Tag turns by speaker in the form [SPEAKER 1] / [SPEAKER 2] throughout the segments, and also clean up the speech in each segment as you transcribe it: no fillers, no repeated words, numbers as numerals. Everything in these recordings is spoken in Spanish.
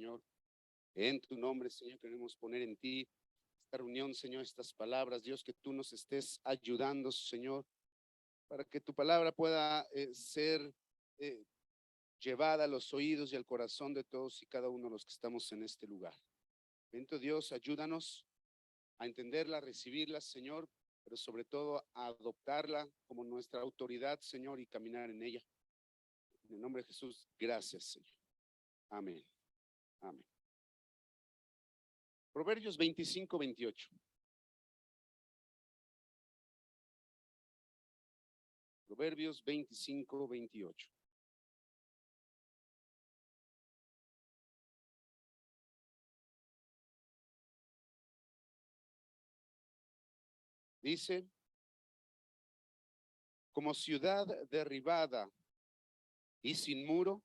[SPEAKER 1] Señor. En tu nombre, Señor, queremos poner en ti esta reunión, Señor, estas palabras, Dios, que tú nos estés ayudando, Señor, para que tu palabra pueda ser llevada a los oídos y al corazón de todos y cada uno de los que estamos en este lugar. Bendito Dios, ayúdanos a entenderla, a recibirla, Señor, pero sobre todo a adoptarla como nuestra autoridad, Señor, y caminar en ella. En el nombre de Jesús, gracias, Señor. Amén. Amén. Proverbios 25-28. Proverbios 25-28. Dice, como ciudad derribada y sin muro,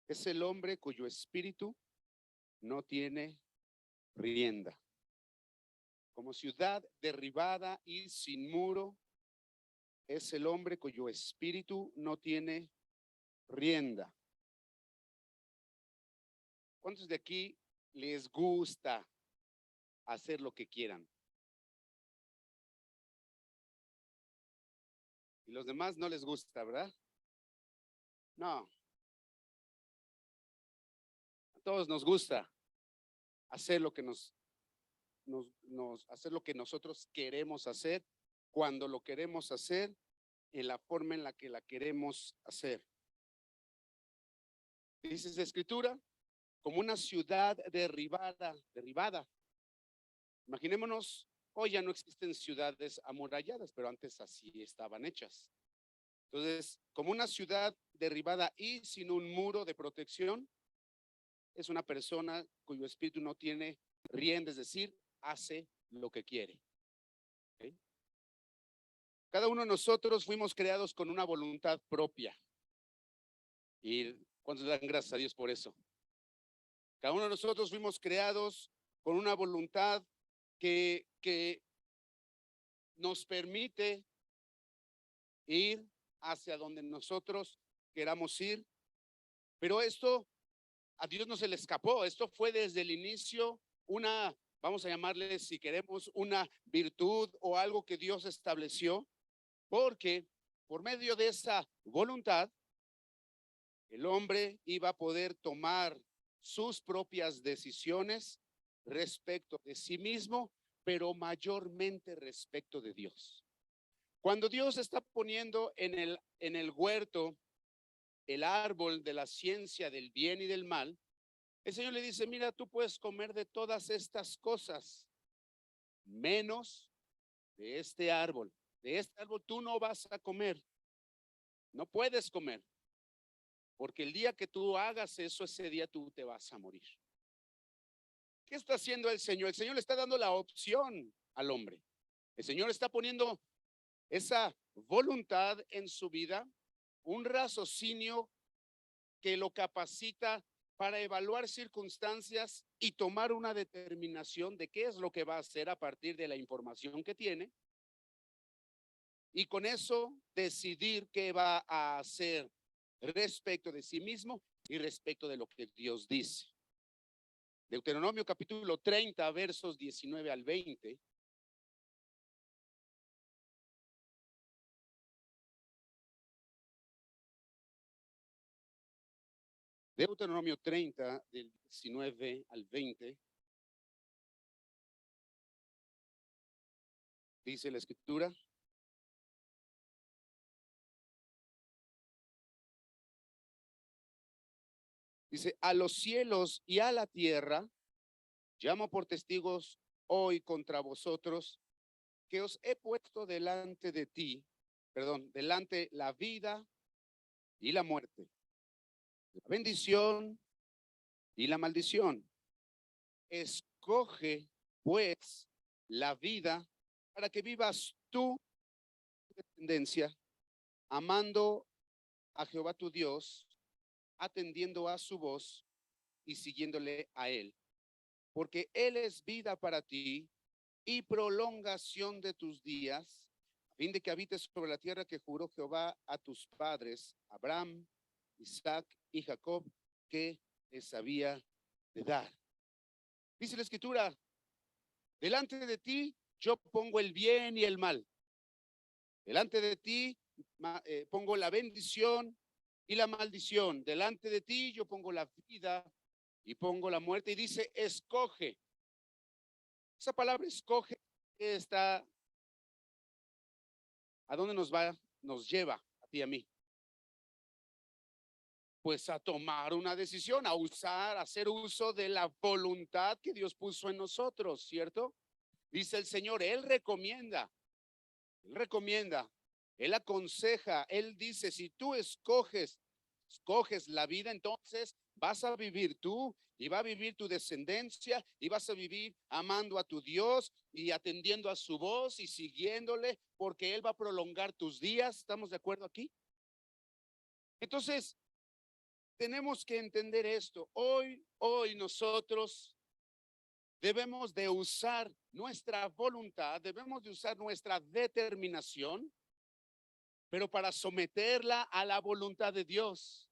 [SPEAKER 1] es el hombre cuyo espíritu no tiene rienda. Como ciudad derribada y sin muro, es el hombre cuyo espíritu no tiene rienda. ¿Cuántos de aquí les gusta hacer lo que quieran? Y los demás no les gusta, ¿verdad? No. A todos nos gusta hacer lo que hacer lo que nosotros queremos hacer, cuando lo queremos hacer, en la forma en la que la queremos hacer. Dice la Escritura, como una ciudad derribada. Imaginémonos, hoy ya no existen ciudades amuralladas, pero antes así estaban hechas. Entonces, como una ciudad derribada y sin un muro de protección, es una persona cuyo espíritu no tiene rienda, es decir, hace lo que quiere. ¿Okay? Cada uno de nosotros fuimos creados con una voluntad propia. ¿Y cuántos dan gracias a Dios por eso? Cada uno de nosotros fuimos creados con una voluntad que nos permite ir hacia donde nosotros queramos ir. Pero esto a Dios no se le escapó. Esto fue desde el inicio una, vamos a llamarle, si queremos, una virtud o algo que Dios estableció, porque por medio de esa voluntad, el hombre iba a poder tomar sus propias decisiones respecto de sí mismo, pero mayormente respecto de Dios. Cuando Dios está poniendo en el huerto el árbol de la ciencia del bien y del mal, el Señor le dice, mira, tú puedes comer de todas estas cosas, menos de este árbol. De este árbol tú no vas a comer, no puedes comer, porque el día que tú hagas eso, ese día tú te vas a morir. ¿Qué está haciendo el Señor? El Señor le está dando la opción al hombre. El Señor está poniendo esa voluntad en su vida, un raciocinio que lo capacita para evaluar circunstancias y tomar una determinación de qué es lo que va a hacer a partir de la información que tiene, y con eso decidir qué va a hacer respecto de sí mismo y respecto de lo que Dios dice. Deuteronomio capítulo 30, versos 19 al 20. Deuteronomio 30, del 19 al 20. Dice la Escritura. Dice, a los cielos y a la tierra llamo por testigos hoy contra vosotros que os he puesto delante de ti, delante la vida y la muerte, la bendición y la maldición. Escoge pues la vida para que vivas tu descendencia, amando a Jehová tu Dios, atendiendo a su voz y siguiéndole a él, porque él es vida para ti y prolongación de tus días, a fin de que habites sobre la tierra que juró Jehová a tus padres, Abraham, Isaac y Jacob, que les había de dar. Dice la Escritura, delante de ti yo pongo el bien y el mal. Delante de ti pongo la bendición y la maldición. Delante de ti yo pongo la vida y pongo la muerte. Y dice, escoge. Esa palabra escoge está, ¿a dónde nos va? Nos lleva a ti y a mí. Pues a tomar una decisión, a usar, a hacer uso de la voluntad que Dios puso en nosotros, ¿cierto? Dice el Señor, Él recomienda, Él aconseja, Él dice, si tú escoges la vida, entonces vas a vivir tú y va a vivir tu descendencia y vas a vivir amando a tu Dios y atendiendo a su voz y siguiéndole, porque Él va a prolongar tus días. ¿Estamos de acuerdo aquí? Entonces, tenemos que entender esto. Hoy nosotros debemos de usar nuestra voluntad, debemos de usar nuestra determinación, pero para someterla a la voluntad de Dios.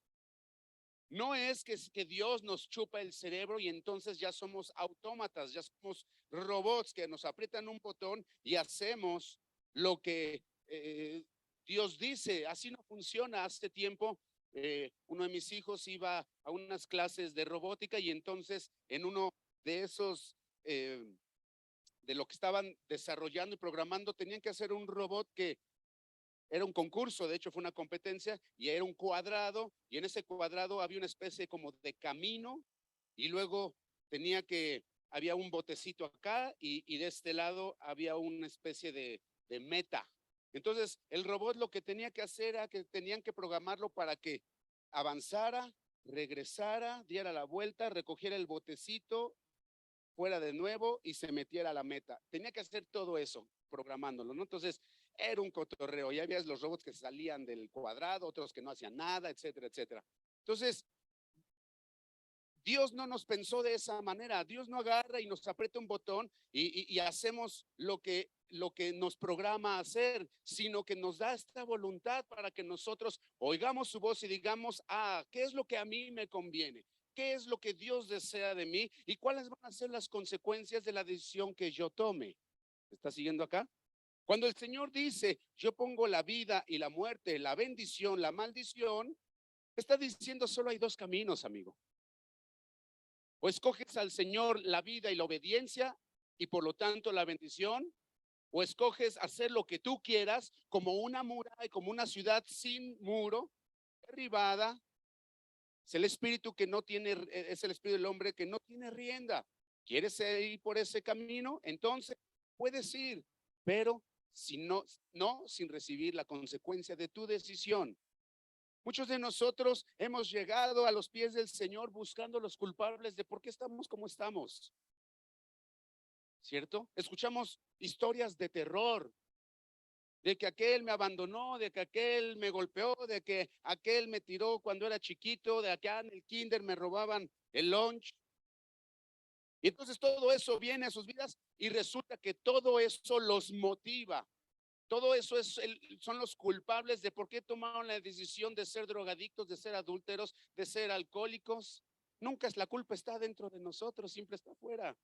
[SPEAKER 1] No es que Dios nos chupa el cerebro y entonces ya somos autómatas, ya somos robots que nos aprietan un botón y hacemos lo que Dios dice. Así no funciona. Hace tiempo uno de mis hijos iba a unas clases de robótica y entonces en uno de esos, de lo que estaban desarrollando y programando, tenían que hacer un robot que era un concurso, de hecho fue una competencia y era un cuadrado y en ese cuadrado había una especie como de camino y luego había un botecito acá y de este lado había una especie de meta. Entonces el robot lo que tenía que hacer era que tenían que programarlo para que avanzara, regresara, diera la vuelta, recogiera el botecito, fuera de nuevo y se metiera a la meta. Tenía que hacer todo eso programándolo, ¿no? Entonces era un cotorreo. Ya había los robots que salían del cuadrado, otros que no hacían nada, etcétera, etcétera. Entonces, Dios no nos pensó de esa manera. Dios no agarra y nos aprieta un botón y hacemos lo que nos programa a hacer, sino que nos da esta voluntad para que nosotros oigamos su voz y digamos, ¿qué es lo que a mí me conviene? ¿Qué es lo que Dios desea de mí? ¿Y cuáles van a ser las consecuencias de la decisión que yo tome? ¿Está siguiendo acá? Cuando el Señor dice, yo pongo la vida y la muerte, la bendición, la maldición, está diciendo solo hay dos caminos, amigo. O escoges al Señor la vida y la obediencia y por lo tanto la bendición, o escoges hacer lo que tú quieras como una muralla, como una ciudad sin muro, derribada. Es el espíritu que no tiene, es el espíritu del hombre que no tiene rienda. ¿Quieres ir por ese camino? Entonces puedes ir, pero si no, sin recibir la consecuencia de tu decisión. Muchos de nosotros hemos llegado a los pies del Señor buscando los culpables de por qué estamos como estamos. ¿Cierto? Escuchamos historias de terror, de que aquel me abandonó, de que aquel me golpeó, de que aquel me tiró cuando era chiquito, de acá en el kinder me robaban el lunch. Y entonces todo eso viene a sus vidas y resulta que todo eso los motiva. Todo eso son los culpables de por qué tomaron la decisión de ser drogadictos, de ser adúlteros, de ser alcohólicos. Nunca es la culpa, está dentro de nosotros, siempre está afuera.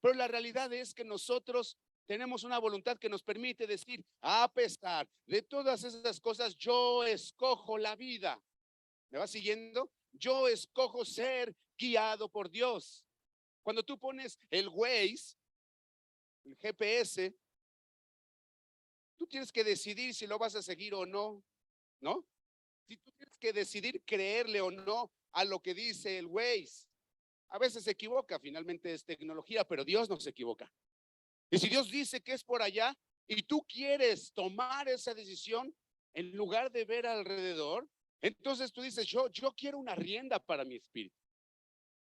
[SPEAKER 1] Pero la realidad es que nosotros tenemos una voluntad que nos permite decir, a pesar de todas esas cosas, yo escojo la vida. ¿Me va siguiendo? Yo escojo ser guiado por Dios. Cuando tú pones el Waze, el GPS, tú tienes que decidir si lo vas a seguir o no, ¿no? Si tú tienes que decidir creerle o no a lo que dice el Waze. A veces se equivoca, finalmente es tecnología, pero Dios no se equivoca. Y si Dios dice que es por allá y tú quieres tomar esa decisión en lugar de ver alrededor, entonces tú dices, yo quiero una rienda para mi espíritu.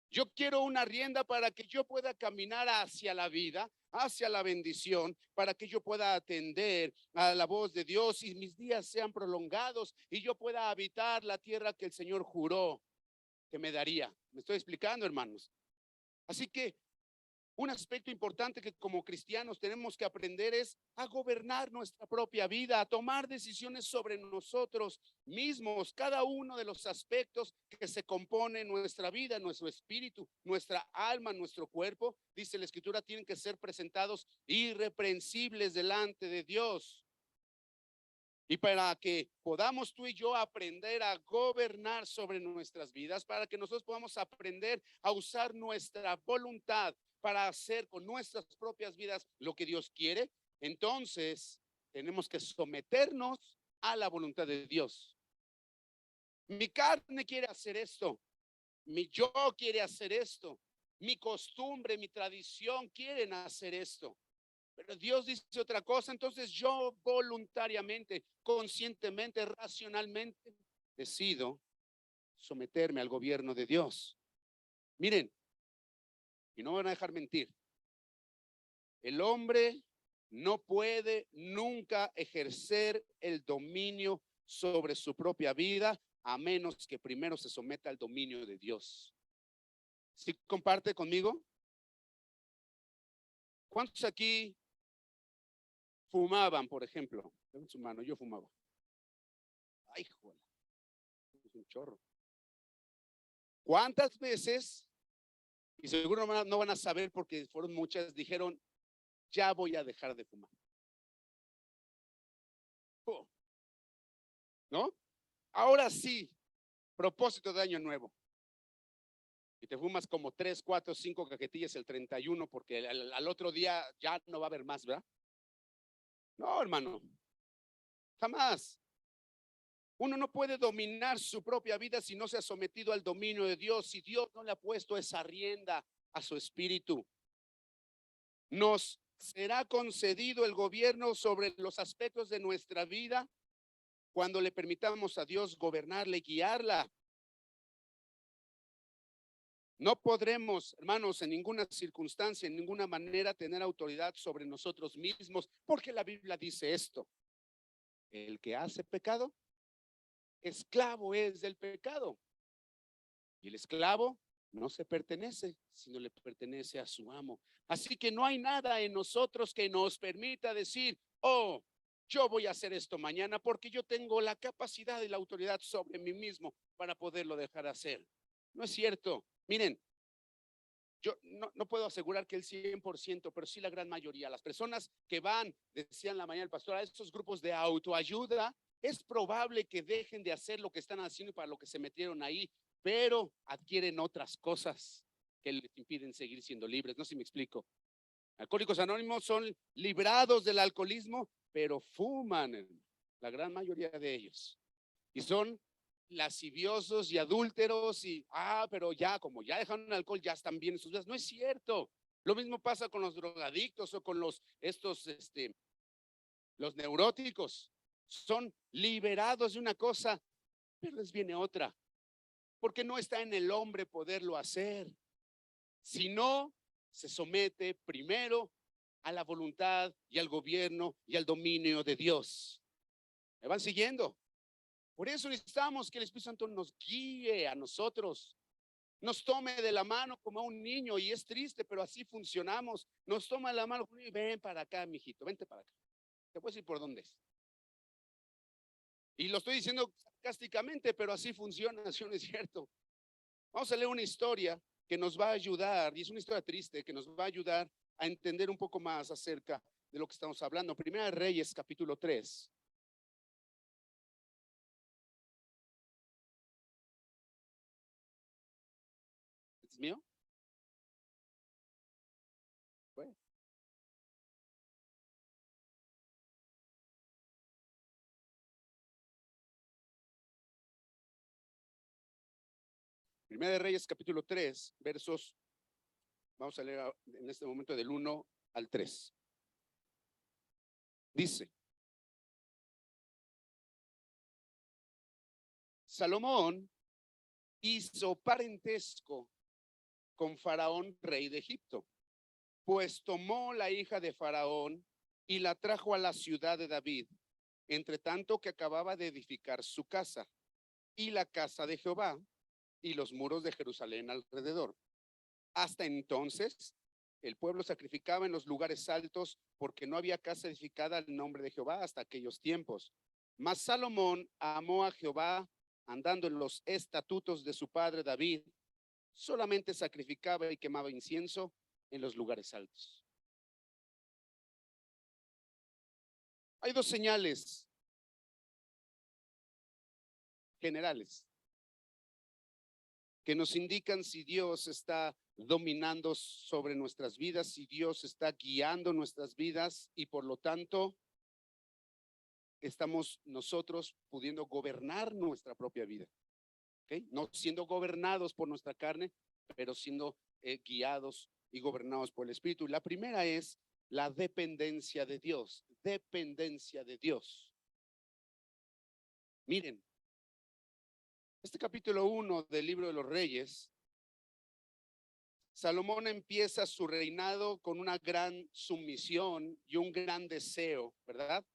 [SPEAKER 1] Yo quiero una rienda para que yo pueda caminar hacia la vida, hacia la bendición, para que yo pueda atender a la voz de Dios y mis días sean prolongados y yo pueda habitar la tierra que el Señor juró que me daría. ¿Me estoy explicando, hermanos? Así que Un aspecto importante que como cristianos tenemos que aprender es a gobernar nuestra propia vida, a tomar decisiones sobre nosotros mismos, cada uno de los aspectos que se componen nuestra vida, nuestro espíritu, nuestra alma, nuestro cuerpo. Dice la Escritura, tienen que ser presentados irreprensibles delante de Dios. Y para que podamos tú y yo aprender a gobernar sobre nuestras vidas, para que nosotros podamos aprender a usar nuestra voluntad para hacer con nuestras propias vidas lo que Dios quiere, entonces tenemos que someternos a la voluntad de Dios. Mi carne quiere hacer esto, mi yo quiere hacer esto, mi costumbre, mi tradición quieren hacer esto. Pero Dios dice otra cosa, entonces yo voluntariamente, conscientemente, racionalmente, decido someterme al gobierno de Dios. Miren, y no me van a dejar mentir, el hombre no puede nunca ejercer el dominio sobre su propia vida a menos que primero se someta al dominio de Dios. ¿Sí comparte conmigo? ¿Cuántos aquí fumaban, por ejemplo? En su mano, yo fumaba. Ay, joder, es un chorro. ¿Cuántas veces? Y seguro no van a saber porque fueron muchas, dijeron, ya voy a dejar de fumar. ¿No? Ahora sí, propósito de año nuevo. Y te fumas como 3, 4, 5 cajetillas el 31 porque al otro día ya no va a haber más, ¿verdad? No, hermano, jamás. Uno no puede dominar su propia vida si no se ha sometido al dominio de Dios, si Dios no le ha puesto esa rienda a su espíritu. Nos será concedido el gobierno sobre los aspectos de nuestra vida cuando le permitamos a Dios gobernarla y guiarla. No podremos, hermanos, en ninguna circunstancia, en ninguna manera tener autoridad sobre nosotros mismos, porque la Biblia dice esto: el que hace pecado, esclavo es del pecado. Y el esclavo no se pertenece, sino le pertenece a su amo. Así que no hay nada en nosotros que nos permita decir, oh, yo voy a hacer esto mañana porque yo tengo la capacidad y la autoridad sobre mí mismo para poderlo dejar hacer. No es cierto. Miren, yo no puedo asegurar que el 100%, pero sí la gran mayoría. Las personas que van, decían la mañana el pastor, a estos grupos de autoayuda, es probable que dejen de hacer lo que están haciendo y para lo que se metieron ahí, pero adquieren otras cosas que les impiden seguir siendo libres. No sé si me explico. Alcohólicos Anónimos son librados del alcoholismo, pero fuman, la gran mayoría de ellos. Y son lasciviosos y adúlteros y, pero ya, como ya dejaron el alcohol, ya están bien en sus vidas. No es cierto. Lo mismo pasa con los drogadictos o con los neuróticos. Son liberados de una cosa, pero les viene otra. Porque no está en el hombre poderlo hacer. Si no, se somete primero a la voluntad y al gobierno y al dominio de Dios. ¿Me van siguiendo? Por eso necesitamos que el Espíritu Santo nos guíe a nosotros, nos tome de la mano como a un niño, y es triste, pero así funcionamos. Nos toma de la mano y ven para acá, mijito, vente para acá. Te puedo decir por dónde es. Y lo estoy diciendo sarcásticamente, pero así funciona, ¿sí o no es cierto? Vamos a leer una historia que nos va a ayudar, y es una historia triste, que nos va a ayudar a entender un poco más acerca de lo que estamos hablando. Primera de Reyes, capítulo 3. ¿Es mío? Bueno. Primera de Reyes, capítulo 3, versos, vamos a leer en este momento del 1 al 3. Dice: Salomón hizo parentesco con Faraón, rey de Egipto, pues tomó la hija de Faraón y la trajo a la ciudad de David, entre tanto que acababa de edificar su casa y la casa de Jehová y los muros de Jerusalén alrededor. Hasta entonces el pueblo sacrificaba en los lugares altos porque no había casa edificada al nombre de Jehová hasta aquellos tiempos. Mas Salomón amó a Jehová andando en los estatutos de su padre David, solamente sacrificaba y quemaba incienso en los lugares altos. Hay dos señales generales que nos indican si Dios está dominando sobre nuestras vidas, si Dios está guiando nuestras vidas y por lo tanto estamos nosotros pudiendo gobernar nuestra propia vida. ¿Okay? No siendo gobernados por nuestra carne, pero siendo guiados y gobernados por el Espíritu. La primera es la dependencia de Dios, dependencia de Dios. Miren, este capítulo 1 del libro de los Reyes, Salomón empieza su reinado con una gran sumisión y un gran deseo, ¿verdad?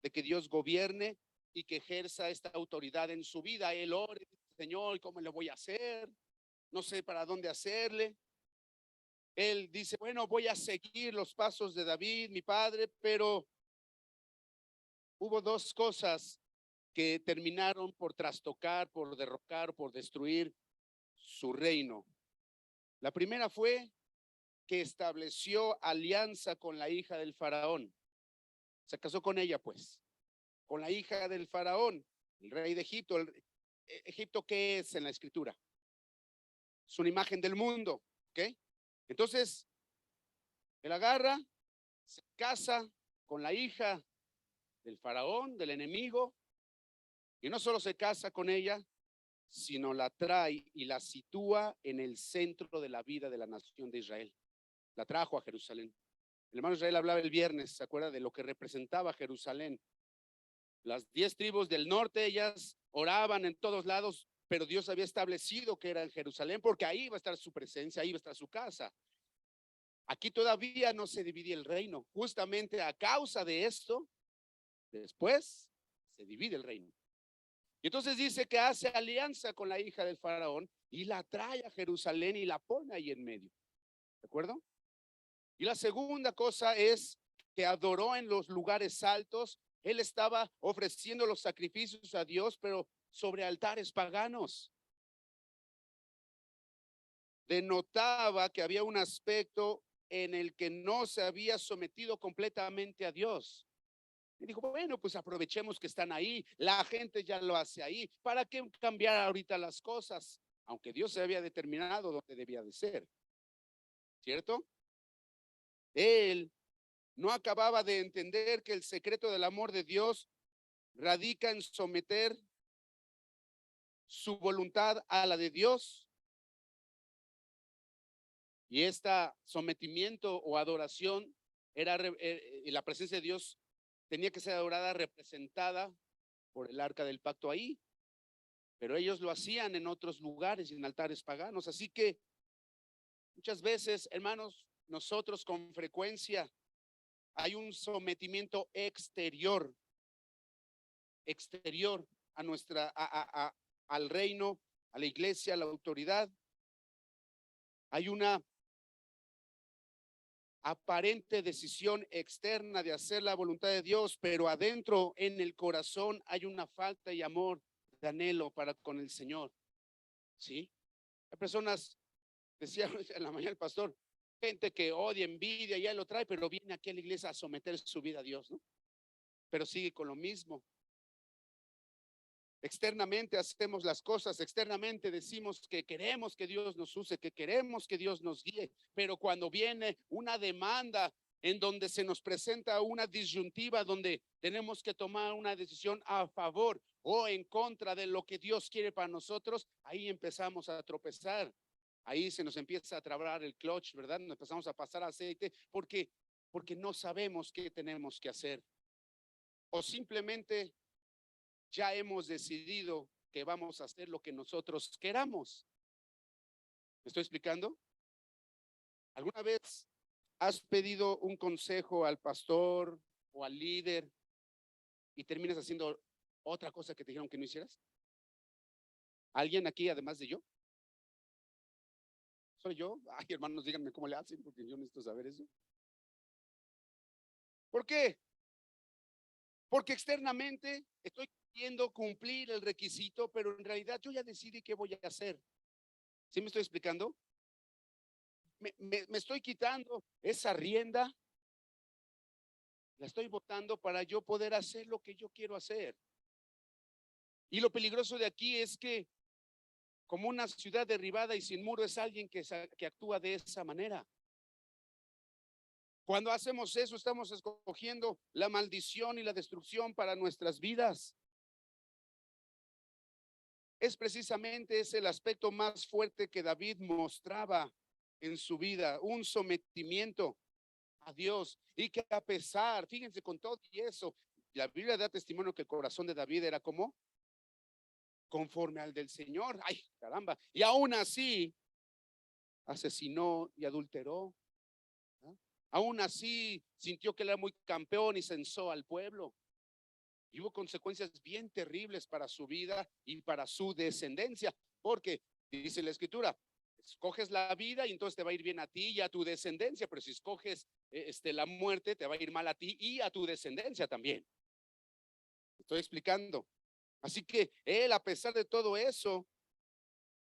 [SPEAKER 1] De que Dios gobierne y que ejerza esta autoridad en su vida. Él ora, Señor, ¿cómo le voy a hacer? No sé para dónde hacerle. Él dice, bueno, voy a seguir los pasos de David, mi padre, pero hubo dos cosas que terminaron por trastocar, por derrocar, por destruir su reino. La primera fue que estableció alianza con la hija del faraón. Se casó con ella, pues, con la hija del faraón, el rey de Egipto. Egipto, ¿qué es en la escritura? Es una imagen del mundo, ¿ok? Entonces, él agarra, se casa con la hija del faraón, del enemigo, y no solo se casa con ella, sino la trae y la sitúa en el centro de la vida de la nación de Israel. La trajo a Jerusalén. El hermano Israel hablaba el viernes, ¿se acuerda de lo que representaba Jerusalén? Las 10 tribus del norte, ellas oraban en todos lados, pero Dios había establecido que era en Jerusalén, porque ahí va a estar su presencia, ahí va a estar su casa. Aquí todavía no se dividía el reino. Justamente a causa de esto, después se divide el reino. Y entonces dice que hace alianza con la hija del faraón y la trae a Jerusalén y la pone ahí en medio. ¿De acuerdo? Y la segunda cosa es que adoró en los lugares altos. Él estaba ofreciendo los sacrificios a Dios, pero sobre altares paganos. Denotaba que había un aspecto en el que no se había sometido completamente a Dios. Y dijo, bueno, pues aprovechemos que están ahí, la gente ya lo hace ahí, ¿para qué cambiar ahorita las cosas? Aunque Dios se había determinado dónde debía de ser, ¿cierto? Él no acababa de entender que el secreto del amor de Dios radica en someter su voluntad a la de Dios. Y este sometimiento o adoración era, la presencia de Dios tenía que ser adorada, representada por el arca del pacto ahí. Pero ellos lo hacían en otros lugares y en altares paganos. Así que muchas veces, hermanos, nosotros con frecuencia hay un sometimiento exterior a nuestra, al reino, a la iglesia, a la autoridad. Hay una aparente decisión externa de hacer la voluntad de Dios, pero adentro en el corazón hay una falta de amor, de anhelo para con el Señor. ¿Sí? Hay personas, decía en la mañana el pastor, gente que odia, envidia, ya lo trae, pero viene aquí a la iglesia a someter su vida a Dios, ¿no? Pero sigue con lo mismo. Externamente hacemos las cosas, externamente decimos que queremos que Dios nos use, que queremos que Dios nos guíe, pero cuando viene una demanda en donde se nos presenta una disyuntiva, donde tenemos que tomar una decisión a favor o en contra de lo que Dios quiere para nosotros, ahí empezamos a tropezar, ahí se nos empieza a trabar el clutch, ¿verdad? Nos empezamos a pasar aceite porque no sabemos qué tenemos que hacer. O simplemente ya hemos decidido que vamos a hacer lo que nosotros queramos. ¿Me estoy explicando? ¿Alguna vez has pedido un consejo al pastor o al líder y terminas haciendo otra cosa que te dijeron que no hicieras? ¿Alguien aquí además de yo? ¿Soy yo? Ay, hermanos, díganme cómo le hacen, porque yo necesito saber eso. ¿Por qué? Porque externamente estoy queriendo cumplir el requisito, pero en realidad yo ya decidí qué voy a hacer. ¿Sí me estoy explicando? Me estoy quitando esa rienda, la estoy botando para yo poder hacer lo que yo quiero hacer. Y lo peligroso de aquí es que como una ciudad derribada y sin muro es alguien que actúa de esa manera. Cuando hacemos eso, estamos escogiendo la maldición y la destrucción para nuestras vidas. Es precisamente ese el aspecto más fuerte que David mostraba en su vida, un sometimiento a Dios, y que a pesar, fíjense, con todo y eso, la Biblia da testimonio que el corazón de David era como conforme al del Señor. Ay, caramba. Y aún así asesinó y adulteró, ¿no? Aún así sintió que era muy campeón y censó al pueblo. Y hubo consecuencias bien terribles para su vida y para su descendencia, porque dice la escritura, escoges la vida y entonces te va a ir bien a ti y a tu descendencia, pero si escoges la muerte, te va a ir mal a ti y a tu descendencia también. Estoy explicando. Así que él, a pesar de todo eso,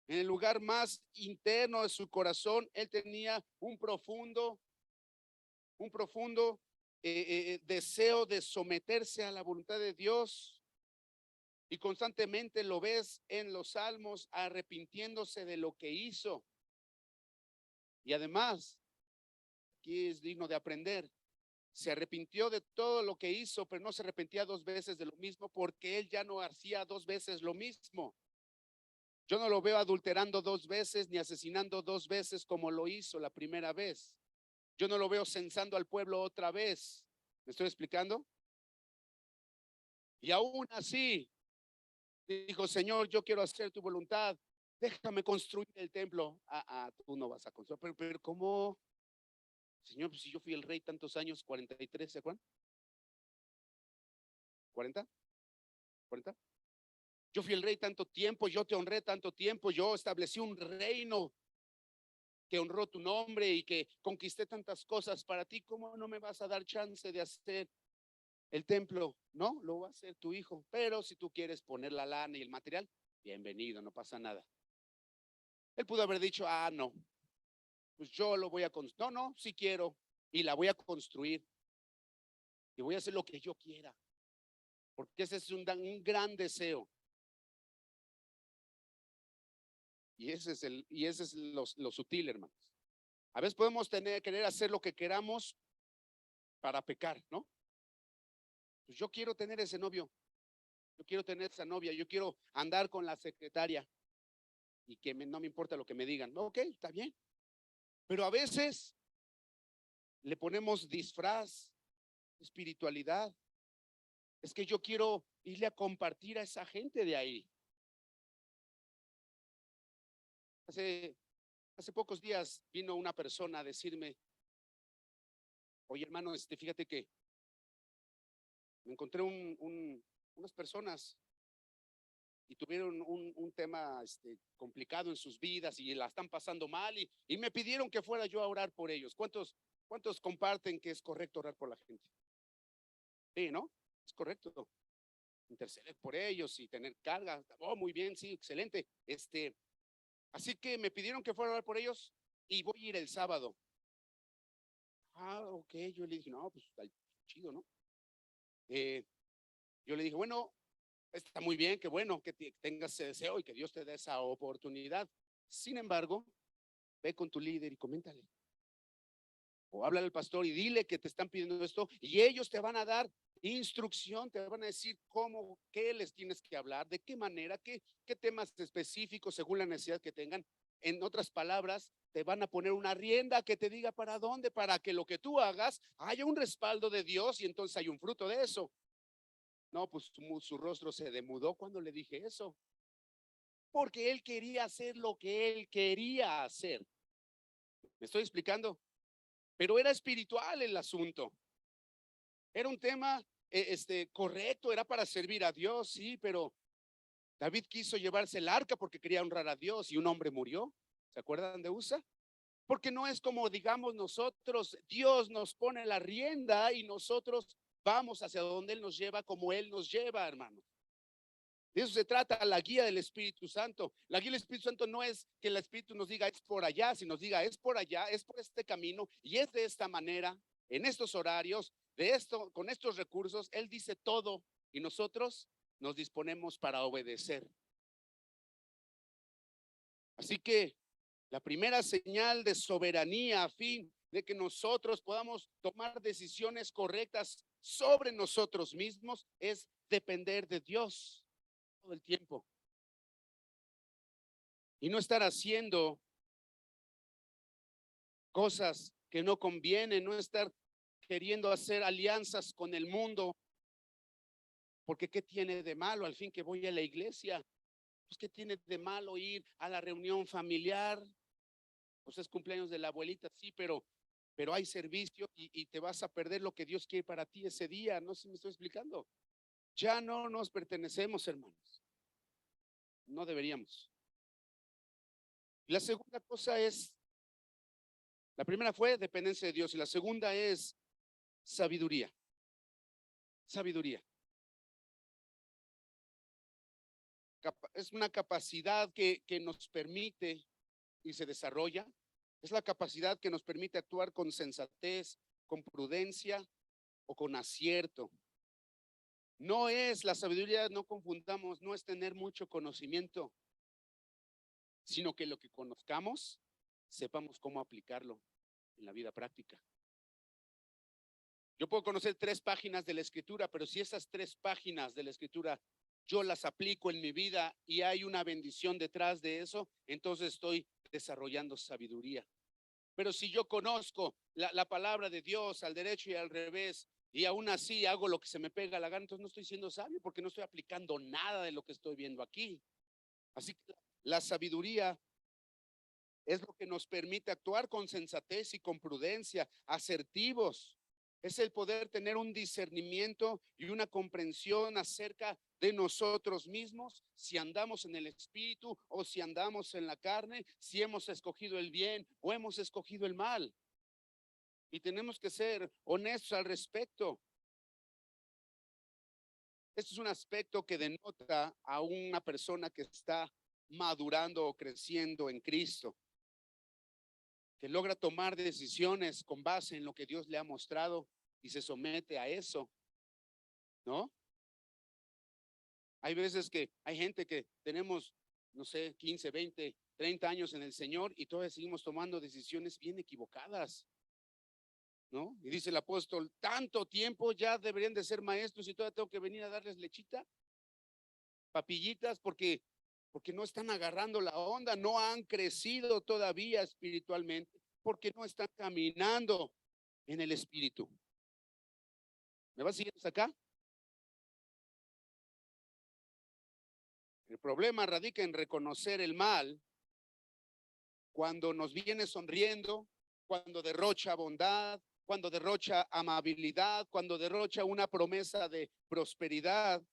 [SPEAKER 1] en el lugar más interno de su corazón, él tenía un profundo deseo de someterse a la voluntad de Dios. Y constantemente lo ves en los salmos arrepintiéndose de lo que hizo. Y además, aquí es digno de aprender, se arrepintió de todo lo que hizo, pero no se arrepentía dos veces de lo mismo, porque él ya no hacía dos veces lo mismo. Yo no lo veo adulterando dos veces ni asesinando dos veces como lo hizo la primera vez. Yo no lo veo censando al pueblo otra vez. ¿Me estoy explicando? Y aún así dijo, Señor, yo quiero hacer tu voluntad, déjame construir el templo. Tú no vas a construir, pero ¿cómo? Señor, pues si yo fui el rey tantos años, 43, ¿se acuerdan? ¿40? ¿40? Yo fui el rey tanto tiempo, yo te honré tanto tiempo, yo establecí un reino que honró tu nombre y que conquisté tantas cosas para ti. ¿Cómo no me vas a dar chance de hacer el templo? No, lo va a hacer tu hijo, pero si tú quieres poner la lana y el material, bienvenido, no pasa nada. Él pudo haber dicho, no, pues yo lo voy a construir. No, no, sí quiero y la voy a construir y voy a hacer lo que yo quiera, porque ese es un gran deseo. Y ese es lo sutil, hermanos. A veces podemos querer hacer lo que queramos para pecar, ¿no? Pues yo quiero tener ese novio, yo quiero tener esa novia, yo quiero andar con la secretaria y que no me importa lo que me digan. Ok, está bien. Pero a veces le ponemos disfraz, espiritualidad. Es que yo quiero irle a compartir a esa gente de ahí. Hace pocos días vino una persona a decirme, oye hermano, fíjate que me encontré unas personas y tuvieron un tema complicado en sus vidas y la están pasando mal y me pidieron que fuera yo a orar por ellos. ¿Cuántos comparten que es correcto orar por la gente? Sí, ¿no? Es correcto. Interceder por ellos y tener carga. Oh, muy bien, sí, excelente. Así que me pidieron que fuera a orar por ellos y voy a ir el sábado. Ok, yo le dije, no, pues está chido, ¿no? Yo le dije, bueno, está muy bien, que bueno que tengas ese deseo y que Dios te dé esa oportunidad. Sin embargo, ve con tu líder y coméntale. O háblale al pastor y dile que te están pidiendo esto y ellos te van a dar instrucción, te van a decir cómo, qué les tienes que hablar, de qué manera, qué temas específicos según la necesidad que tengan. En otras palabras, te van a poner una rienda que te diga para dónde, para que lo que tú hagas haya un respaldo de Dios y entonces hay un fruto de eso. No, pues su rostro se demudó cuando le dije eso, porque él quería hacer lo que él quería hacer. ¿Me estoy explicando? Pero era espiritual el asunto. Era un tema correcto, era para servir a Dios, sí, pero David quiso llevarse el arca porque quería honrar a Dios y un hombre murió. ¿Se acuerdan de Usa? Porque no es como digamos nosotros, Dios nos pone la rienda y nosotros vamos hacia donde Él nos lleva, como Él nos lleva, hermano. De eso se trata la guía del Espíritu Santo. La guía del Espíritu Santo no es que el Espíritu nos diga es por allá, sino nos diga es por allá, es por este camino y es de esta manera, en estos horarios, de esto, con estos recursos. Él dice todo y nosotros nos disponemos para obedecer. Así que la primera señal de soberanía a fin de que nosotros podamos tomar decisiones correctas sobre nosotros mismos es depender de Dios todo el tiempo y no estar haciendo cosas que no convienen, no estar queriendo hacer alianzas con el mundo, porque ¿qué tiene de malo al fin que voy a la iglesia? Pues ¿qué tiene de malo ir a la reunión familiar? Pues es cumpleaños de la abuelita, sí, pero hay servicio y te vas a perder lo que Dios quiere para ti ese día. No sé si me estoy explicando. Ya no nos pertenecemos, hermanos. No deberíamos. La segunda cosa es, la primera fue dependencia de Dios y la segunda es sabiduría. Sabiduría. Es una capacidad que nos permite y se desarrolla. Es la capacidad que nos permite actuar con sensatez, con prudencia o con acierto. No es la sabiduría, no confundamos, no es tener mucho conocimiento, sino que lo que conozcamos, sepamos cómo aplicarlo en la vida práctica. Yo puedo conocer 3 páginas de la escritura, pero si esas 3 páginas de la escritura yo las aplico en mi vida y hay una bendición detrás de eso, entonces estoy desarrollando sabiduría. Pero si yo conozco la palabra de Dios al derecho y al revés, y aún así hago lo que se me pega la gana, entonces no estoy siendo sabio porque no estoy aplicando nada de lo que estoy viendo aquí. Así que la sabiduría es lo que nos permite actuar con sensatez y con prudencia, asertivos. Es el poder tener un discernimiento y una comprensión acerca de nosotros mismos, si andamos en el espíritu o si andamos en la carne, si hemos escogido el bien o hemos escogido el mal. Y tenemos que ser honestos al respecto. Este es un aspecto que denota a una persona que está madurando o creciendo en Cristo, que logra tomar decisiones con base en lo que Dios le ha mostrado y se somete a eso, ¿no? Hay veces que hay gente que tenemos, no sé, 15, 20, 30 años en el Señor y todavía seguimos tomando decisiones bien equivocadas, ¿no? Y dice el apóstol, tanto tiempo ya deberían de ser maestros y todavía tengo que venir a darles lechita, papillitas, porque no están agarrando la onda, no han crecido todavía espiritualmente, porque no están caminando en el espíritu. ¿Me vas siguiendo hasta acá? El problema radica en reconocer el mal cuando nos viene sonriendo, cuando derrocha bondad, cuando derrocha amabilidad, cuando derrocha una promesa de prosperidad,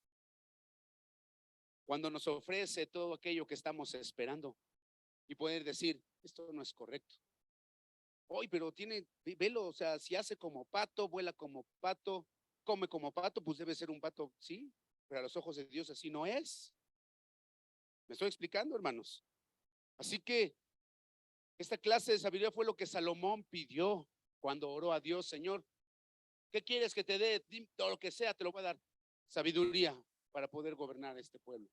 [SPEAKER 1] cuando nos ofrece todo aquello que estamos esperando y poder decir, esto no es correcto. Hoy, pero tiene, velo, o sea, si hace como pato, vuela como pato, come como pato, pues debe ser un pato, sí, pero a los ojos de Dios así no es. ¿Me estoy explicando, hermanos? Así que esta clase de sabiduría fue lo que Salomón pidió cuando oró a Dios, Señor, ¿qué quieres que te dé? Todo lo que sea, te lo voy a dar. Sabiduría para poder gobernar este pueblo.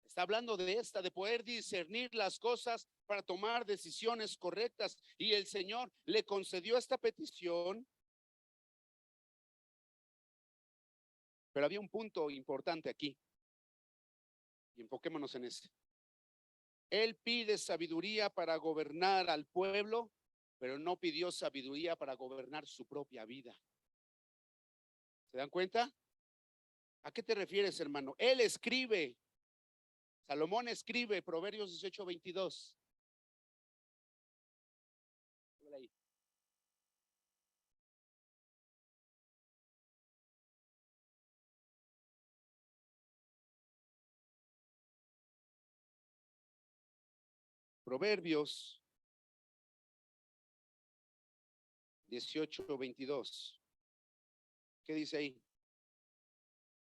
[SPEAKER 1] Está hablando de esta, de poder discernir las cosas para tomar decisiones correctas. Y el Señor le concedió esta petición, pero había un punto importante aquí. Y enfoquémonos en ese. Él pide sabiduría para gobernar al pueblo, pero no pidió sabiduría para gobernar su propia vida. ¿Se dan cuenta? ¿A qué te refieres, hermano? Él escribe, Salomón escribe Proverbios 18:22. Proverbios 18:22. ¿Qué dice ahí?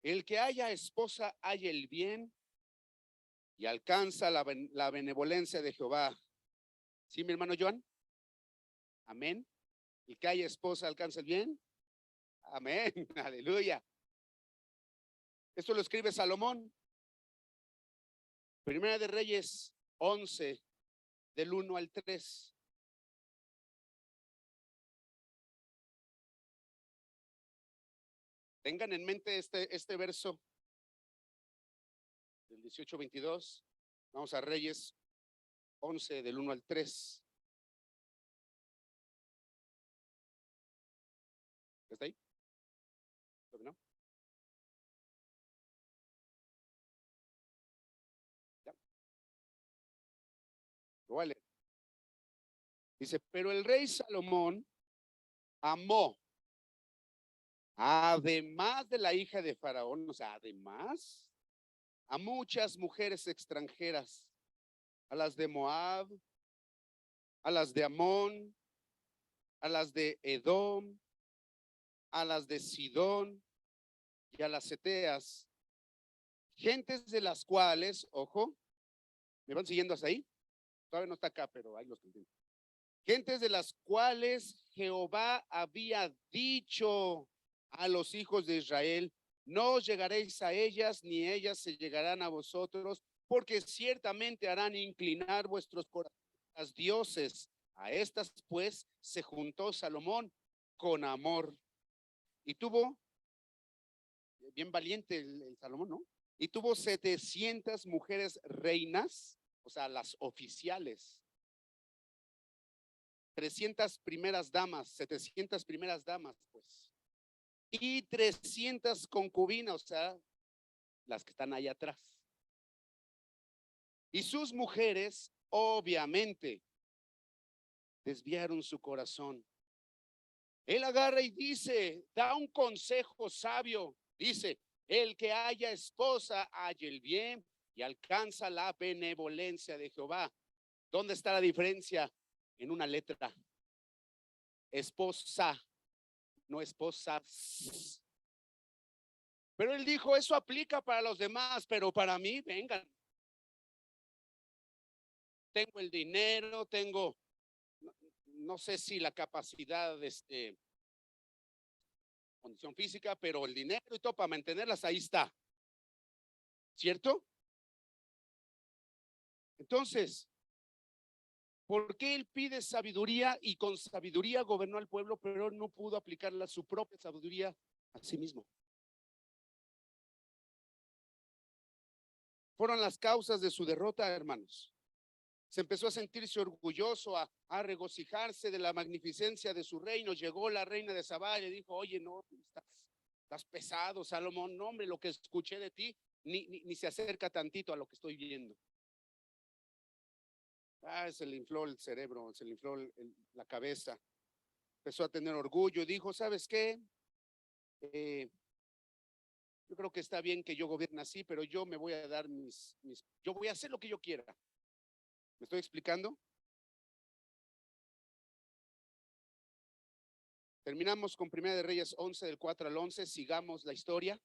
[SPEAKER 1] El que haya esposa haya el bien y alcanza la benevolencia de Jehová. ¿Sí, mi hermano Joan? Amén. El que haya esposa alcanza el bien. Amén. Aleluya. Esto lo escribe Salomón. Primera de Reyes 11, del 1 al 3. Tengan en mente este verso del 18:22. Vamos a Reyes 11, del 1 al 3. ¿Está ahí? Creo que no. Ya. Lo voy a leer. Dice, pero el rey Salomón amó, además de la hija de Faraón, o sea, además, a muchas mujeres extranjeras, a las de Moab, a las de Amón, a las de Edom, a las de Sidón y a las Eteas, gentes de las cuales, ojo, ¿me van siguiendo hasta ahí? Todavía no está acá, pero ahí los entiendo. Gentes de las cuales Jehová había dicho a los hijos de Israel, no os llegaréis a ellas, ni ellas se llegarán a vosotros, porque ciertamente harán inclinar vuestros corazones a los dioses. A estas pues se juntó Salomón con amor. Y tuvo, bien valiente el Salomón, ¿no? Y tuvo 700 mujeres reinas, o sea, las oficiales. 300 primeras damas, 700 primeras damas, pues. Y 300 concubinas, o sea, las que están ahí atrás. Y sus mujeres, obviamente, desviaron su corazón. Él agarra y dice, da un consejo sabio. Dice, el que haya esposa, haya el bien y alcanza la benevolencia de Jehová. ¿Dónde está la diferencia? En una letra. Esposa, no esposas. Pero él dijo, eso aplica para los demás, pero para mí, vengan. Tengo el dinero, tengo, no sé si la capacidad, condición física, pero el dinero y todo para mantenerlas, ahí está. ¿Cierto? Entonces, ¿por qué él pide sabiduría y con sabiduría gobernó al pueblo, pero no pudo aplicarla su propia sabiduría a sí mismo? Fueron las causas de su derrota, hermanos. Se empezó a sentirse orgulloso, a regocijarse de la magnificencia de su reino. Llegó la reina de Sabá y le dijo, oye, no, estás pesado, Salomón, no, hombre, lo que escuché de ti ni se acerca tantito a lo que estoy viendo. Se le infló el cerebro, se le infló la cabeza. Empezó a tener orgullo y dijo, ¿sabes qué? Yo creo que está bien que yo gobierne así, pero yo me voy a dar yo voy a hacer lo que yo quiera. ¿Me estoy explicando? Terminamos con Primera de Reyes 11, del 4 al 11. Sigamos la historia.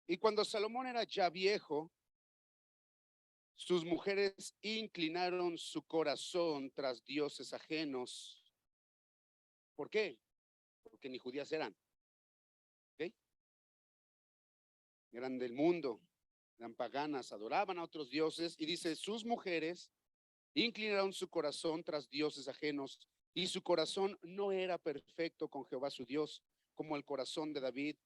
[SPEAKER 1] Y cuando Salomón era ya viejo, sus mujeres inclinaron su corazón tras dioses ajenos. ¿Por qué? Porque ni judías eran. ¿Okay? Eran del mundo, eran paganas, adoraban a otros dioses. Y dice, sus mujeres inclinaron su corazón tras dioses ajenos. Y su corazón no era perfecto con Jehová su Dios, como el corazón de David,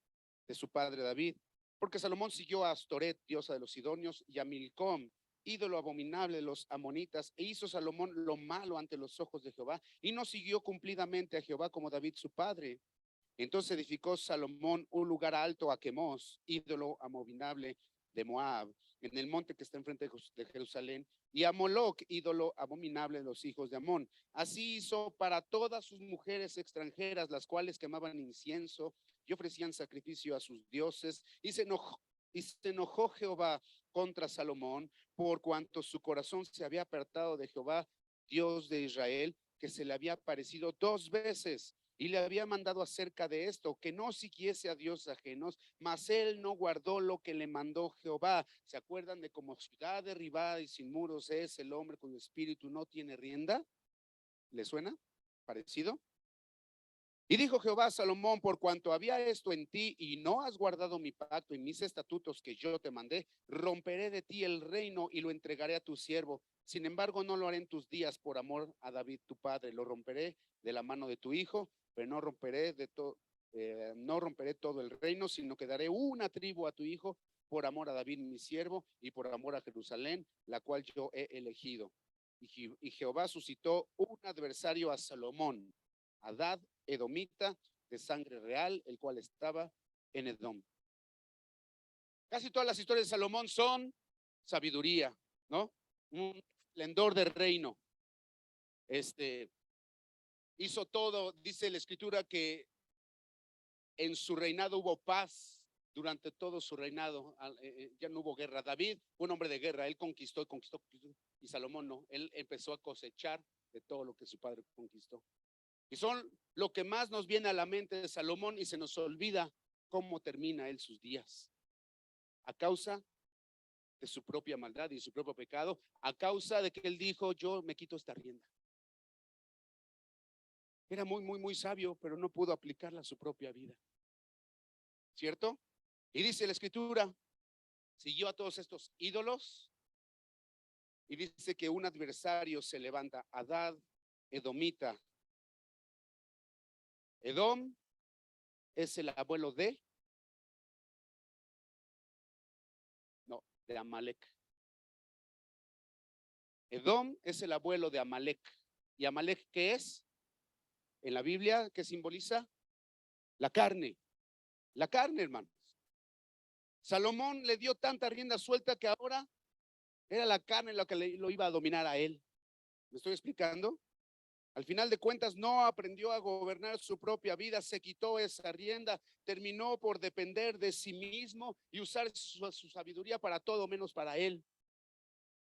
[SPEAKER 1] de su padre David. Porque Salomón siguió a Astoret, diosa de los sidonios, y a Milcom, ídolo abominable de los amonitas, e hizo Salomón lo malo ante los ojos de Jehová, y no siguió cumplidamente a Jehová como David su padre. Entonces edificó Salomón un lugar alto a Quemos, ídolo abominable, de Moab, en el monte que está enfrente de Jerusalén, y a Moloc, ídolo abominable de los hijos de Amón. Así hizo para todas sus mujeres extranjeras, las cuales quemaban incienso y ofrecían sacrificio a sus dioses, y se enojó Jehová contra Salomón, por cuanto su corazón se había apartado de Jehová, Dios de Israel, que se le había aparecido 2 veces y le había mandado acerca de esto, que no siguiese a dioses ajenos, mas él no guardó lo que le mandó Jehová. ¿Se acuerdan de cómo ciudad derribada y sin muros es el hombre cuyo espíritu no tiene rienda? ¿Le suena? ¿Parecido? Y dijo Jehová a Salomón: por cuanto había esto en ti y no has guardado mi pacto y mis estatutos que yo te mandé, romperé de ti el reino y lo entregaré a tu siervo. Sin embargo, no lo haré en tus días por amor a David tu padre. Lo romperé de la mano de tu hijo, pero no romperé todo el reino, sino que daré una tribu a tu hijo por amor a David mi siervo y por amor a Jerusalén, la cual yo he elegido. Y Jehová suscitó un adversario a Salomón, Hadad edomita, de sangre real, el cual estaba en Edom. Casi todas las historias de Salomón son sabiduría, ¿no? Un esplendor del reino. Hizo todo, dice la escritura, que en su reinado hubo paz. Durante todo su reinado ya no hubo guerra. David fue un hombre de guerra, él conquistó, y Salomón no, él empezó a cosechar de todo lo que su padre conquistó. Y son lo que más nos viene a la mente de Salomón, y se nos olvida cómo termina él sus días. A causa de su propia maldad y su propio pecado, a causa de que él dijo: yo me quito esta rienda. Era muy sabio, pero no pudo aplicarla a su propia vida. ¿Cierto? Y dice la escritura, siguió a todos estos ídolos, y dice que un adversario se levanta, Hadad edomita. Edom es el abuelo de Amalek. Edom es el abuelo de Amalek. ¿Y Amalek qué es? En la Biblia, ¿qué simboliza? La carne. La carne, hermanos. Salomón le dio tanta rienda suelta que ahora era la carne lo que lo iba a dominar a él. ¿Me estoy explicando? Al final de cuentas no aprendió a gobernar su propia vida, se quitó esa rienda, terminó por depender de sí mismo y usar su sabiduría para todo menos para él.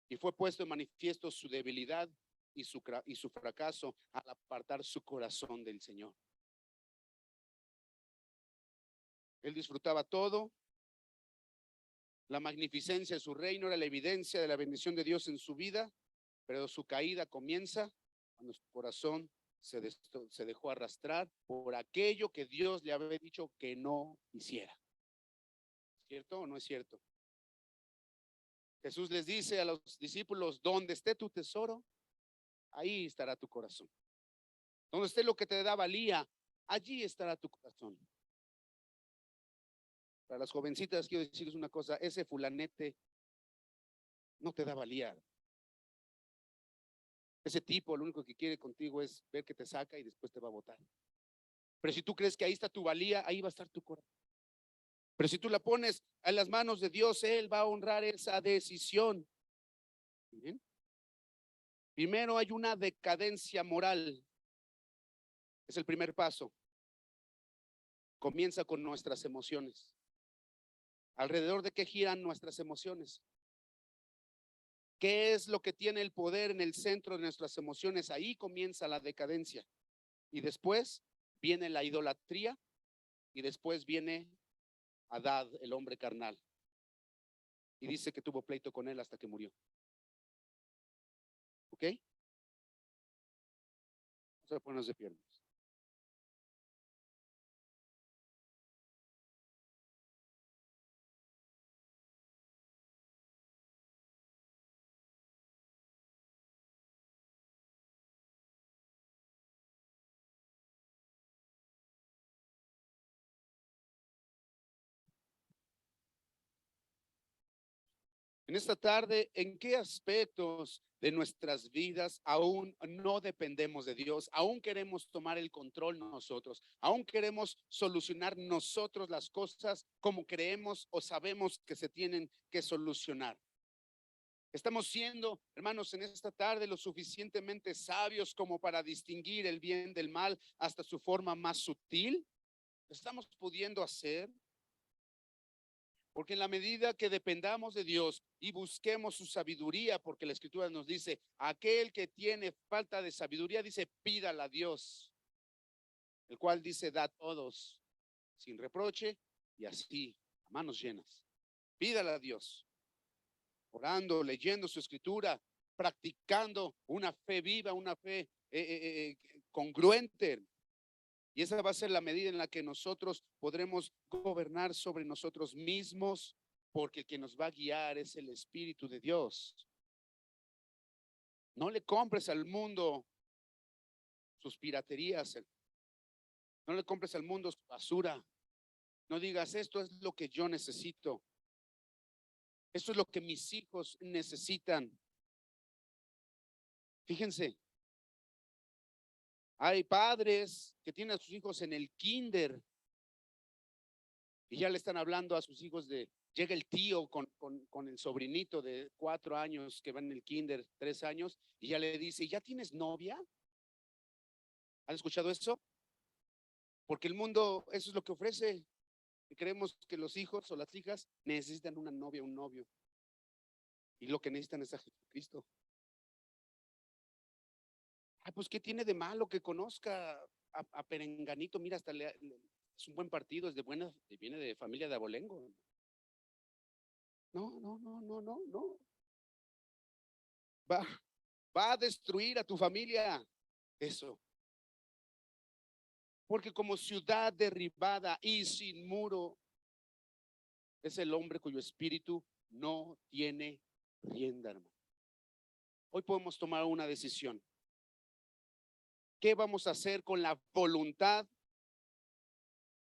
[SPEAKER 1] Y fue puesto en manifiesto su debilidad y su fracaso al apartar su corazón del Señor. Él disfrutaba todo. La magnificencia de su reino era la evidencia de la bendición de Dios en su vida, pero su caída comienza cuando su corazón se dejó arrastrar por aquello que Dios le había dicho que no hiciera. ¿Cierto o no es cierto? Jesús les dice a los discípulos: donde esté tu tesoro, ahí estará tu corazón. Donde esté lo que te da valía, allí estará tu corazón. Para las jovencitas quiero decirles una cosa: ese fulanete no te da valía. Ese tipo lo único que quiere contigo es ver que te saca y después te va a botar. Pero si tú crees que ahí está tu valía, ahí va a estar tu corazón. Pero si tú la pones en las manos de Dios, Él va a honrar esa decisión. ¿Bien? Primero hay una decadencia moral. Es el primer paso. Comienza con nuestras emociones. ¿Alrededor de qué giran nuestras emociones? ¿Qué es lo que tiene el poder en el centro de nuestras emociones? Ahí comienza la decadencia. Y después viene la idolatría, y después viene Hadad, el hombre carnal. Y dice que tuvo pleito con él hasta que murió. ¿Ok? Vamos a ponernos de piernas. En esta tarde, ¿en qué aspectos de nuestras vidas aún no dependemos de Dios? Aún queremos tomar el control nosotros, aún queremos solucionar nosotros las cosas como creemos o sabemos que se tienen que solucionar. Estamos siendo, hermanos, en esta tarde lo suficientemente sabios como para distinguir el bien del mal hasta su forma más sutil. ¿Estamos pudiendo hacer? Porque en la medida que dependamos de Dios y busquemos su sabiduría, porque la Escritura nos dice, aquel que tiene falta de sabiduría, dice, pídala a Dios, el cual dice, da a todos sin reproche y así, a manos llenas. Pídala a Dios, orando, leyendo su Escritura, practicando una fe viva, una fe congruente. Y esa va a ser la medida en la que nosotros podremos gobernar sobre nosotros mismos, porque el que nos va a guiar es el Espíritu de Dios. No le compres al mundo sus piraterías, no le compres al mundo su basura. No digas, esto es lo que yo necesito, esto es lo que mis hijos necesitan. Fíjense, hay padres que tienen a sus hijos en el kinder y ya le están hablando a sus hijos de, llega el tío con el sobrinito de 4 años que va en el kinder, 3 años, y ya le dice, ¿ya tienes novia? ¿Han escuchado eso? Porque el mundo, eso es lo que ofrece. Y creemos que los hijos o las hijas necesitan una novia, un novio. Y lo que necesitan es a Jesucristo. Ay, pues, ¿qué tiene de malo que conozca a Perenganito? Mira, hasta es un buen partido, es de buena, viene de familia de abolengo. No, no, no, no, no, no. Va, va a destruir a tu familia. Eso. Porque como ciudad derribada y sin muro, es el hombre cuyo espíritu no tiene rienda, hermano. Hoy podemos tomar una decisión. ¿Qué vamos a hacer con la voluntad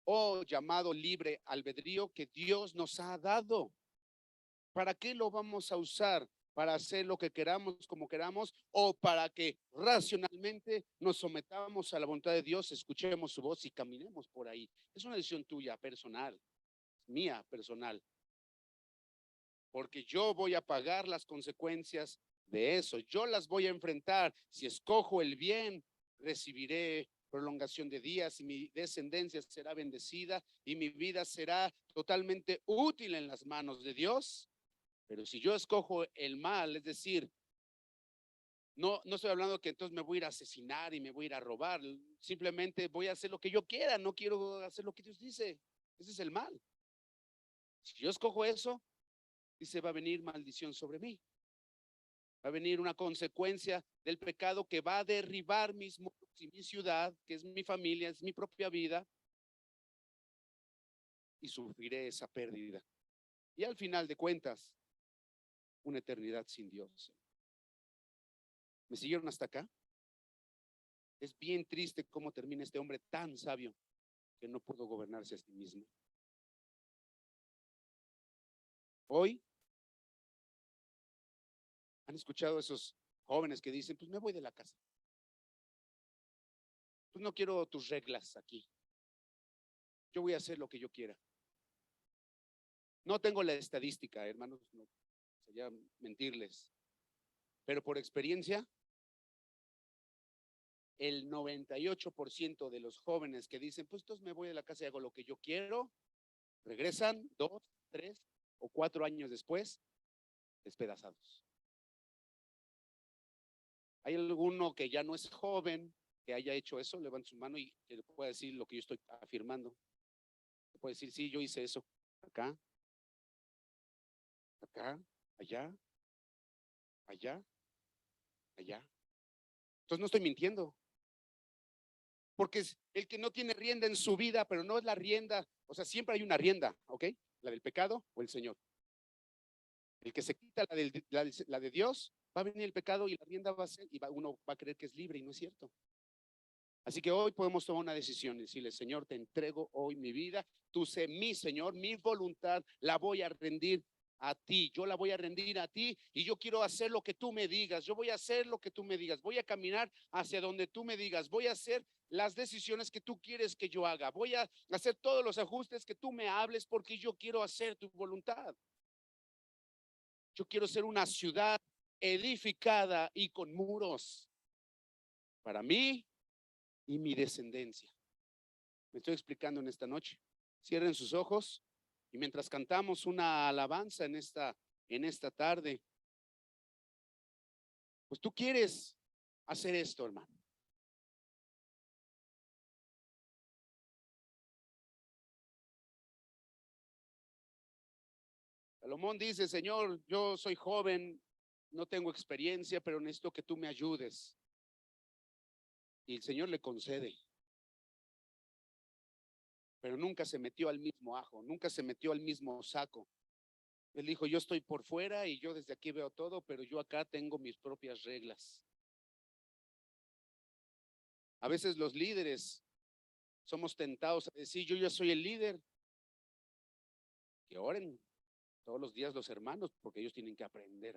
[SPEAKER 1] o llamado libre albedrío que Dios nos ha dado? ¿Para qué lo vamos a usar? ¿Para hacer lo que queramos, como queramos, o para que racionalmente nos sometamos a la voluntad de Dios, escuchemos su voz y caminemos por ahí? Es una decisión tuya, personal, mía, personal, porque yo voy a pagar las consecuencias de eso. Yo las voy a enfrentar. Si escojo el bien, recibiré prolongación de días y mi descendencia será bendecida y mi vida será totalmente útil en las manos de Dios. Pero si yo escojo el mal, es decir, no estoy hablando que entonces me voy a ir a asesinar y me voy a ir a robar, simplemente voy a hacer lo que yo quiera, no quiero hacer lo que Dios dice. Ese es el mal. Si yo escojo eso, dice, va a venir maldición sobre mí. Va a venir una consecuencia del pecado que va a derribar mis muros y mi ciudad, que es mi familia, es mi propia vida, y sufriré esa pérdida. Y al final de cuentas, una eternidad sin Dios. ¿Me siguieron hasta acá? Es bien triste cómo termina este hombre tan sabio que no pudo gobernarse a sí mismo. Hoy, ¿han escuchado a esos jóvenes que dicen, pues me voy de la casa? Pues no quiero tus reglas aquí. Yo voy a hacer lo que yo quiera. No tengo la estadística, hermanos, no sería mentirles. Pero por experiencia, el 98% de los jóvenes que dicen, pues entonces me voy de la casa y hago lo que yo quiero, regresan 2, 3 o 4 años después, despedazados. ¿Hay alguno que ya no es joven que haya hecho eso? Levanta su mano y que le pueda decir lo que yo estoy afirmando. Le puede decir, sí, yo hice eso. Acá, acá, allá, allá, allá. Entonces no estoy mintiendo. Porque es el que no tiene rienda en su vida, pero no es la rienda, o sea, siempre hay una rienda, ¿ok? La del pecado o el Señor. El que se quita la de Dios, va a venir el pecado y la rienda va a ser, y uno va a creer que es libre y no es cierto. Así que hoy podemos tomar una decisión y decirle, Señor, te entrego hoy mi vida, tú sé mi Señor, mi voluntad la voy a rendir a ti, yo la voy a rendir a ti y yo quiero hacer lo que tú me digas, yo voy a hacer lo que tú me digas, voy a caminar hacia donde tú me digas, voy a hacer las decisiones que tú quieres que yo haga, voy a hacer todos los ajustes que tú me hables porque yo quiero hacer tu voluntad. Yo quiero ser una ciudad edificada y con muros para mí y mi descendencia. Me estoy explicando en esta noche. Cierren sus ojos y mientras cantamos una alabanza en esta tarde, pues tú quieres hacer esto, hermano. Salomón dice, Señor, yo soy joven, no tengo experiencia, pero necesito que tú me ayudes. Y el Señor le concede, pero nunca se metió al mismo ajo, nunca se metió al mismo saco. Él dijo, yo estoy por fuera y yo desde aquí veo todo, pero yo acá tengo mis propias reglas. A veces los líderes somos tentados a decir, yo ya soy el líder. Que oren todos los días los hermanos, porque ellos tienen que aprender